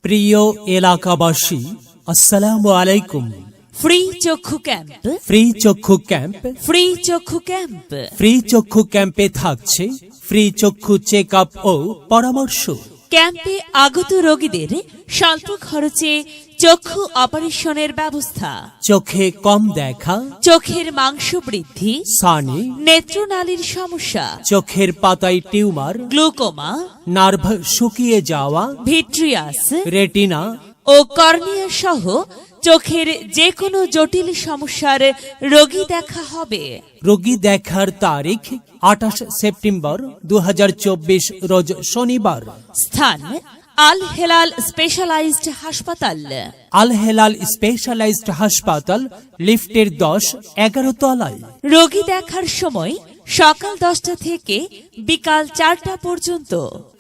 প্রিয় এলাকাবাসী, আসসালামু আলাইকুম। ফ্রি চক্ষু ক্যাম্প, ফ্রি চক্ষু ক্যাম্প, ফ্রি চক্ষু ক্যাম্প। ফ্রি চক্ষু ক্যাম্পে থাকছে ফ্রি চক্ষু চেক আপ ও পরামর্শ। ক্যাম্পে আগত রোগীদের স্বল্প খরচে চক্ষু অপারেশনের ব্যবস্থা। চোখে কম দেখা, চোখের মাংস বৃদ্ধি, সানি, নেত্রনালীর সমস্যা, চোখের পাতায় টিউমার, গ্লুকোমা, নার্ভ শুকিয়ে যাওয়া, ভিট্রিয়াস রেটিনা ও কর্নিয়া সহ চোখের যে কোনো জটিল সমস্যার রোগী দেখা হবে। রোগী দেখার তারিখ 28 সেপ্টেম্বর 2024 রোজ শনিবার। স্থান আল হেলাল স্পেশালাইজড হাসপাতাল, আল হেলাল স্পেশালাইজড হাসপাতাল, লিফটের 10-11 তলায়। রোগী দেখার সময় সকাল 10টা থেকে বিকাল 4টা পর্যন্ত।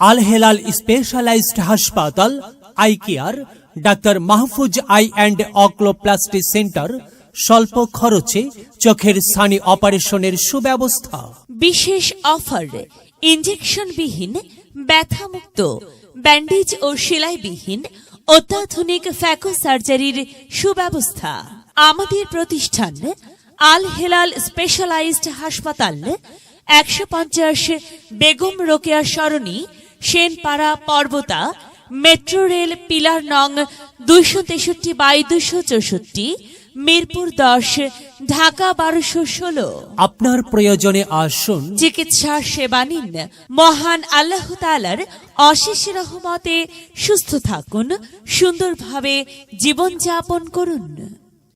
আল হেলাল স্পেশালাইজড হাসপাতাল, আই কেয়ার, ডাক্তার Mahfuz eye and oculoplasty centre, স্বল্প খরচে চোখের সানি অপারেশনের সুব্যবস্থা। বিশেষ অফার, ইনজেকশনবিহীন, ব্যথামুক্ত, ব্যান্ডেজ ও সেলাইবিহীন অত্যাধুনিক ফ্যাকো সার্জারির সুব্যবস্থা। আমাদের প্রতিষ্ঠান আল হেলাল স্পেশালাইজড হাসপাতাল, 150 বেগম রোকেয়া সরণি, সেনপাড়া, পর্বতা, মেট্রো রেল পিলার নং 263/264, মিরপুর 10, ঢাকা 1216। আপনার প্রয়োজনে আসুন, চিকিৎসা সেবা নিন। মহান আল্লাহ তাআলার অশেষ রহমতে সুস্থ থাকুন, সুন্দরভাবে জীবনযাপন করুন।